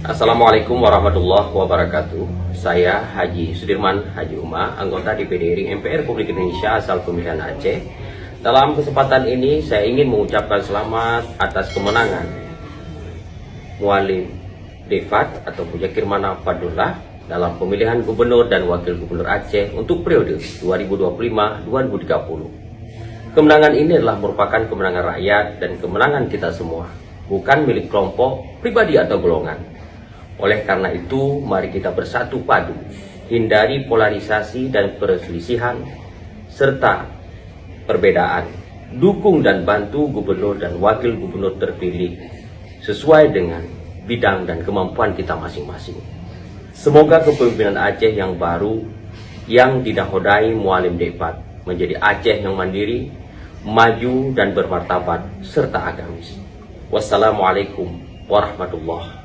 Assalamualaikum warahmatullahi wabarakatuh. Saya Haji Sudirman Haji Uma, anggota DPD RI MPR Republik Indonesia asal pemilihan Aceh. Dalam kesempatan ini saya ingin mengucapkan selamat atas kemenangan Mualim Devat atau Muzakir Manaf Fadlullah dalam pemilihan gubernur dan wakil gubernur Aceh untuk periode 2025-2030. Kemenangan ini adalah merupakan kemenangan rakyat dan kemenangan kita semua, bukan milik kelompok, pribadi atau golongan. Oleh karena itu, mari kita bersatu padu, hindari polarisasi dan perselisihan, serta perbedaan. Dukung dan bantu gubernur dan wakil gubernur terpilih sesuai dengan bidang dan kemampuan kita masing-masing. Semoga kepemimpinan Aceh yang baru, yang dinakodai Mualim Devat, menjadi Aceh yang mandiri, maju dan bermartabat, serta agamis. Wassalamualaikum warahmatullahi wabarakatuh.